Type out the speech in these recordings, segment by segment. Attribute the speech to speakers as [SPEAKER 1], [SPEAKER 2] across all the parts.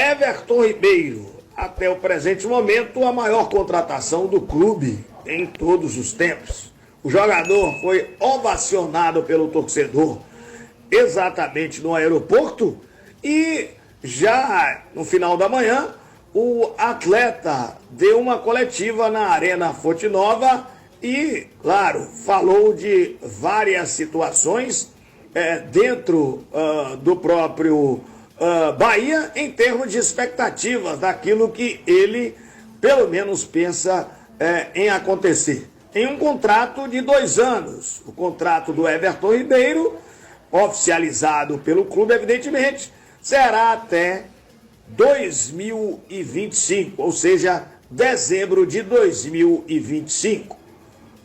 [SPEAKER 1] Everton Ribeiro, até o presente momento, a maior contratação do clube em todos os tempos. O jogador foi ovacionado pelo torcedor exatamente no aeroporto e já no final da manhã o atleta deu uma coletiva na Arena Fonte Nova e, claro, falou de várias situações dentro do próprio Bahia em termos de expectativas daquilo que ele, pelo menos, pensa em acontecer. Em um contrato de 2 anos, o contrato do Everton Ribeiro, oficializado pelo clube, evidentemente, será até 2025, ou seja, dezembro de 2025.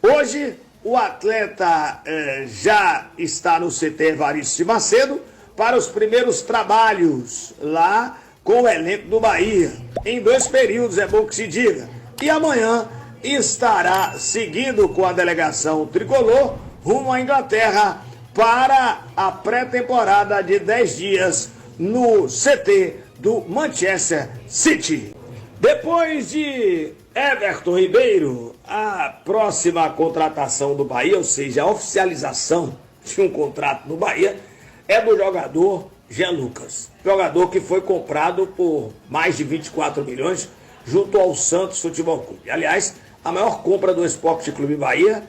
[SPEAKER 1] Hoje, o atleta já está no CT Evaristo de Macedo para os primeiros trabalhos lá com o elenco do Bahia, em 2 períodos, é bom que se diga. E amanhã estará seguindo com a delegação tricolor rumo à Inglaterra para a pré-temporada de 10 dias no CT do Manchester City. Depois de Everton Ribeiro, a próxima contratação do Bahia, ou seja, a oficialização de um contrato no Bahia, é do jogador Jean Lucas. Jogador que foi comprado por mais de 24 milhões junto ao Santos Futebol Clube. Aliás, a maior compra do Esporte Clube Bahia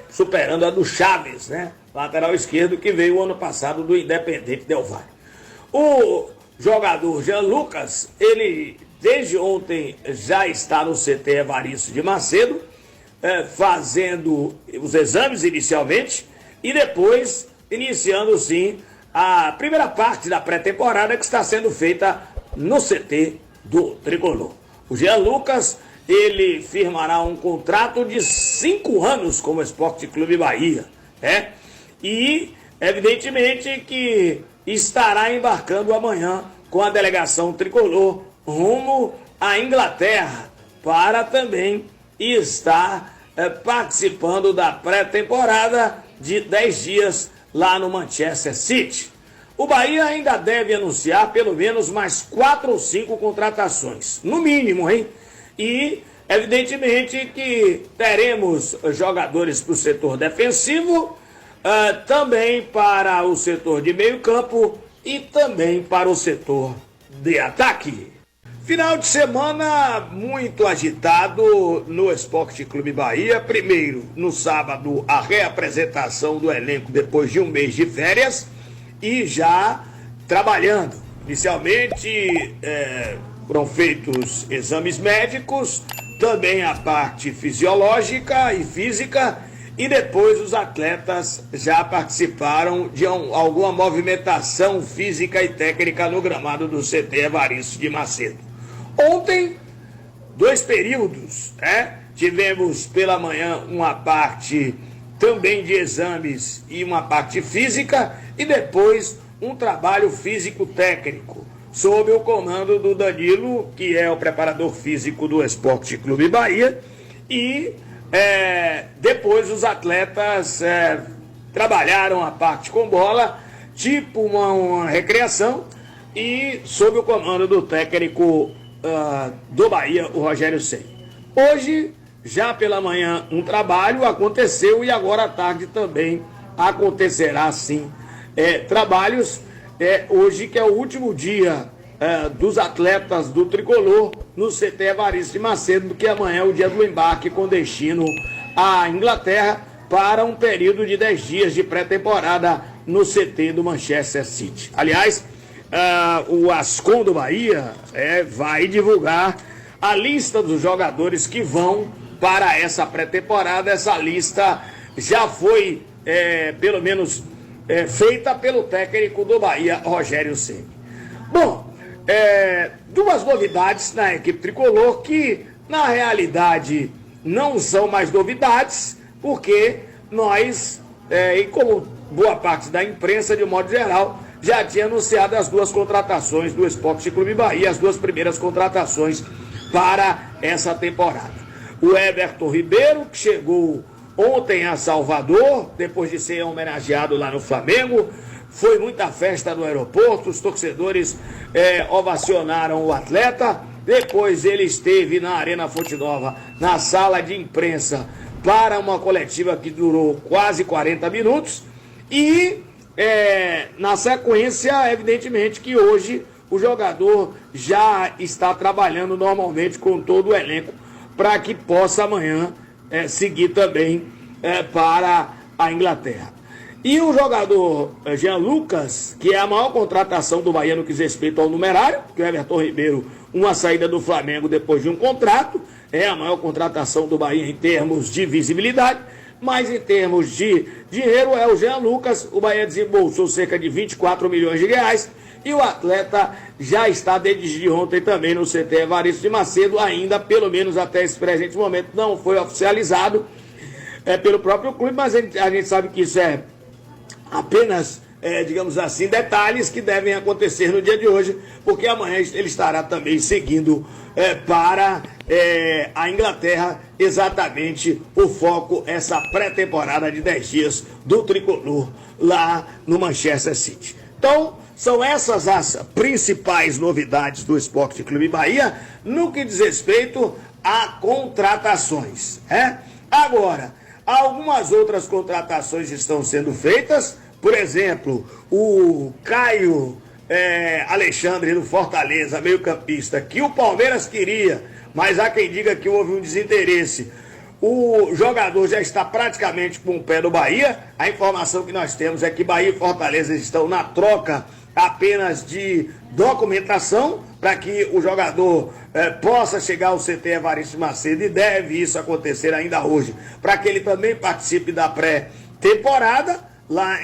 [SPEAKER 1] superando a do Chaves, né? Lateral esquerdo, que veio ano passado do Independente Del Valle. O jogador Jean Lucas, ele desde ontem já está no CT Evaristo de Macedo, fazendo os exames inicialmente e depois iniciando sim a primeira parte da pré-temporada que está sendo feita no CT do Tricolor. O Jean Lucas, ele firmará um contrato de 5 anos com o Esporte Clube Bahia, né? E, evidentemente, que estará embarcando amanhã com a delegação tricolor rumo à Inglaterra para também estar participando da pré-temporada de 10 dias lá no Manchester City. O Bahia ainda deve anunciar pelo menos mais 4 ou 5 contratações, no mínimo, hein? E, evidentemente, que teremos jogadores para o setor defensivo, também para o setor de meio campo e também para o setor de ataque. Final de semana muito agitado no Esporte Clube Bahia. Primeiro, no sábado, a reapresentação do elenco depois de um mês de férias e já trabalhando. Inicialmente foram feitos exames médicos, também a parte fisiológica e física, e depois os atletas já participaram de alguma movimentação física e técnica no gramado do CT Evaristo de Macedo. Ontem, 2 períodos, né? Tivemos pela manhã uma parte também de exames e uma parte física, e depois um trabalho físico-técnico, sob o comando do Danilo, que é o preparador físico do Esporte Clube Bahia, e depois os atletas trabalharam a parte com bola, tipo uma recreação, e sob o comando do técnico do Bahia, o Rogério Ceni. Hoje, já pela manhã, um trabalho aconteceu e agora à tarde também acontecerá sim trabalhos. Hoje que é o último dia dos atletas do Tricolor no CT Evaristo de Macedo, que amanhã é o dia do embarque com destino à Inglaterra para um período de 10 dias de pré-temporada no CT do Manchester City. Aliás, o Ascom do Bahia vai divulgar a lista dos jogadores que vão para essa pré-temporada. Essa lista já foi, pelo menos, feita pelo técnico do Bahia, Rogério Ceni. Bom, 2 novidades na equipe tricolor que, na realidade, não são mais novidades, porque nós, e como boa parte da imprensa, de um modo geral, já tinha anunciado as 2 contratações do Esporte Clube Bahia, as 2 primeiras contratações para essa temporada. O Everton Ribeiro, que chegou ontem a Salvador, depois de ser homenageado lá no Flamengo, foi muita festa no aeroporto, os torcedores ovacionaram o atleta. Depois ele esteve na Arena Fonte Nova, na sala de imprensa, para uma coletiva que durou quase 40 minutos. E na sequência, evidentemente que hoje o jogador já está trabalhando normalmente com todo o elenco para que possa amanhã seguir também para a Inglaterra. E o jogador Jean Lucas, que é a maior contratação do Bahia no que diz respeito ao numerário, que o Everton Ribeiro, uma saída do Flamengo depois de um contrato, é a maior contratação do Bahia em termos de visibilidade, mas em termos de dinheiro é o Jean Lucas. O Bahia desembolsou cerca de 24 milhões de reais e o atleta já está desde ontem também no CT Evaristo de Macedo, ainda pelo menos até esse presente momento não foi oficializado pelo próprio clube, mas a gente sabe que isso é apenas, digamos assim, detalhes que devem acontecer no dia de hoje, porque amanhã ele estará também seguindo para a Inglaterra, exatamente o foco, essa pré-temporada de 10 dias do Tricolor lá no Manchester City. Então, são essas as principais novidades do Esporte Clube Bahia no que diz respeito a contratações. Agora, algumas outras contratações estão sendo feitas. Por exemplo, o Caio Alexandre do Fortaleza, meio-campista, que o Palmeiras queria, mas há quem diga que houve um desinteresse. O jogador já está praticamente com o pé do Bahia. A informação que nós temos é que Bahia e Fortaleza estão na troca apenas de documentação para que o jogador possa chegar ao CT Evaristo Macedo, e deve isso acontecer ainda hoje, para que ele também participe da pré-temporada lá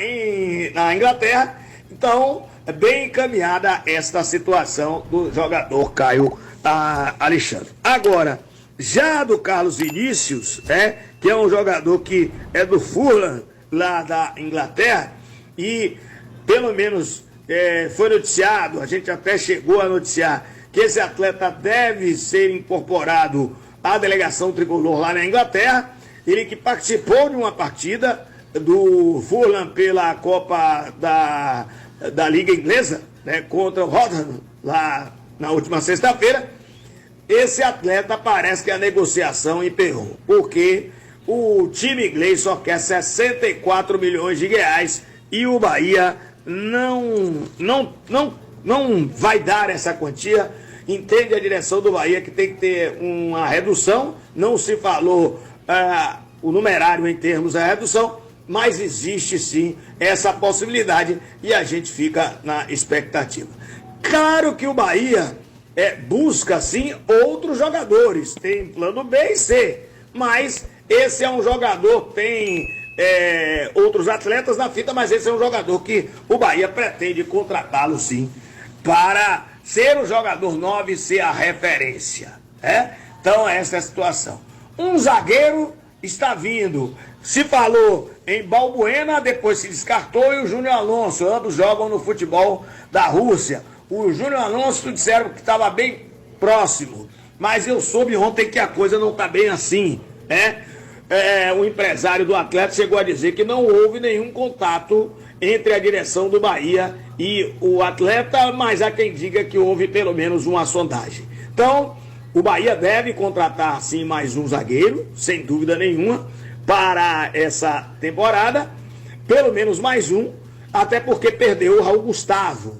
[SPEAKER 1] na Inglaterra. Então, é bem encaminhada esta situação do jogador Caio Alexandre. Agora, já do Carlos Vinícius, que é um jogador que é do Fulham, lá da Inglaterra, e pelo menos foi noticiado, a gente até chegou a noticiar, que esse atleta deve ser incorporado à delegação tricolor lá na Inglaterra. Ele que participou de uma partida do Fulham pela Copa da Liga Inglesa, contra o Rotherham, lá na última sexta-feira. Esse atleta parece que a negociação emperrou, porque o time inglês só quer 64 milhões de reais e o Bahia não vai dar essa quantia. Entende a direção do Bahia que tem que ter uma redução. Não se falou o numerário em termos da redução, mas existe sim essa possibilidade e a gente fica na expectativa. Claro que o Bahia busca sim outros jogadores, tem plano B e C, mas esse é um jogador, tem outros atletas na fita, mas esse é um jogador que o Bahia pretende contratá-lo sim, para ser o jogador 9 e ser a referência. Então essa é a situação. Um zagueiro está vindo. Se falou em Balbuena, depois se descartou, e o Júnior Alonso, ambos jogam no futebol da Rússia. O Júnior Alonso disseram que estava bem próximo, mas eu soube ontem que a coisa não está bem assim, o empresário do atleta chegou a dizer que não houve nenhum contato entre a direção do Bahia e o atleta, mas há quem diga que houve pelo menos uma sondagem. Então, o Bahia deve contratar sim mais um zagueiro, sem dúvida nenhuma, para essa temporada, pelo menos mais um, até porque perdeu o Raul Gustavo,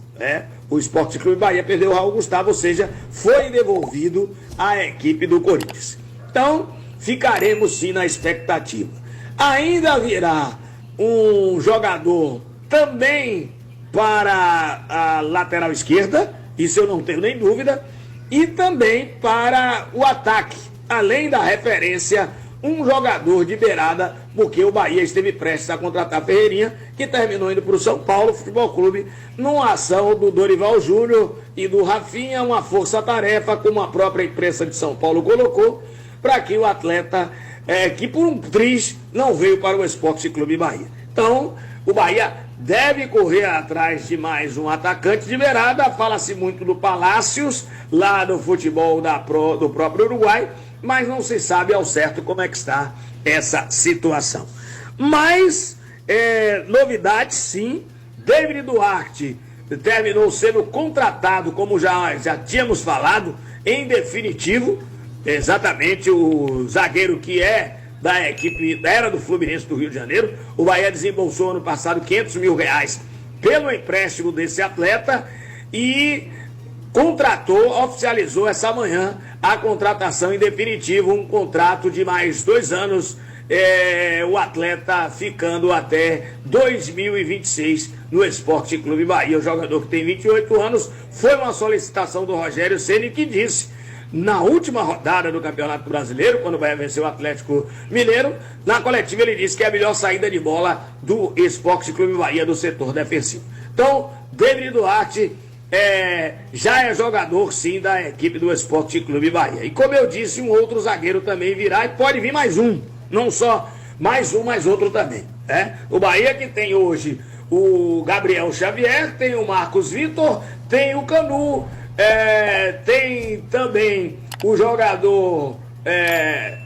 [SPEAKER 1] O Esporte Clube Bahia perdeu o Raul Gustavo, ou seja, foi devolvido à equipe do Corinthians. Então, ficaremos sim na expectativa. Ainda virá um jogador também para a lateral esquerda, isso eu não tenho nem dúvida, e também para o ataque, além da referência, um jogador de beirada, porque o Bahia esteve prestes a contratar Ferreirinha, que terminou indo para o São Paulo Futebol Clube, numa ação do Dorival Júnior e do Rafinha, uma força-tarefa, como a própria imprensa de São Paulo colocou, para que o atleta, que por um triz, não veio para o Esporte Clube Bahia. Então, o Bahia deve correr atrás de mais um atacante de beirada. Fala-se muito do Palácios, lá do futebol do próprio Uruguai, mas não se sabe ao certo como é que está essa situação. Mas, novidades sim, David Duarte terminou sendo contratado, como já tínhamos falado, em definitivo, exatamente o zagueiro que é da equipe, era do Fluminense do Rio de Janeiro. O Bahia desembolsou ano passado R$500 mil pelo empréstimo desse atleta e contratou, oficializou essa manhã a contratação em definitivo, um contrato de mais 2 anos, o atleta ficando até 2026 no Esporte Clube Bahia. O jogador que tem 28 anos, foi uma solicitação do Rogério Ceni, que disse, na última rodada do Campeonato Brasileiro, quando o Bahia venceu o Atlético Mineiro, na coletiva ele disse que é a melhor saída de bola do Esporte Clube Bahia do setor defensivo. Então, David Duarte já é jogador, sim, da equipe do Esporte Clube Bahia. E como eu disse, um outro zagueiro também virá, e pode vir mais um, não só mais um, mais outro também. O Bahia que tem hoje o Gabriel Xavier, tem o Marcos Vitor, tem o Canu, tem também o jogador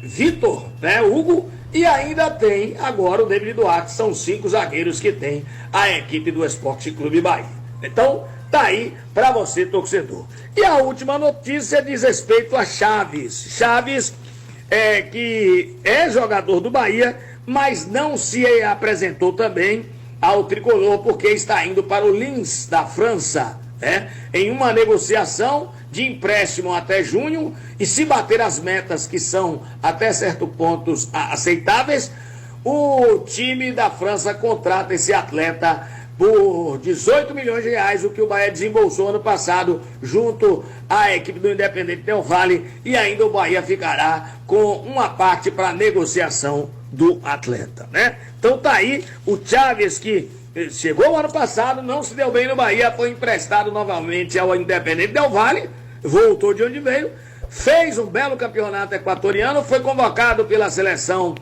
[SPEAKER 1] Vitor, Hugo, e ainda tem agora o David Duarte. São 5 zagueiros que tem a equipe do Esporte Clube Bahia. Então, tá aí para você, torcedor. E a última notícia diz respeito a Chaves. Chaves, que é jogador do Bahia, mas não se apresentou também ao tricolor, porque está indo para o Lens da França, em uma negociação de empréstimo até junho, e se bater as metas que são até certo ponto aceitáveis, o time da França contrata esse atleta por R$18 milhões, o que o Bahia desembolsou ano passado junto à equipe do Independente Del Valle, e ainda o Bahia ficará com uma parte para a negociação do atleta, Então tá aí o Chaves, que chegou ano passado, não se deu bem no Bahia, foi emprestado novamente ao Independente Del Valle, voltou de onde veio, fez um belo campeonato equatoriano, foi convocado pela seleção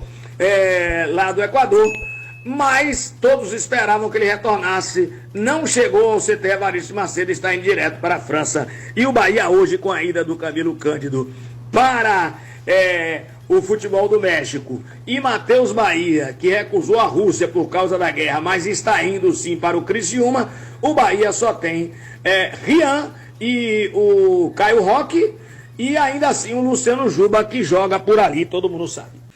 [SPEAKER 1] lá do Equador, mas todos esperavam que ele retornasse, não chegou ao CT Evaristo Macedo, está indo direto para a França. E o Bahia hoje, com a ida do Camilo Cândido para o futebol do México, e Matheus Bahia, que recusou a Rússia por causa da guerra, mas está indo sim para o Criciúma, o Bahia só tem Rian e o Caio Roque, e ainda assim o Luciano Juba, que joga por ali, todo mundo sabe.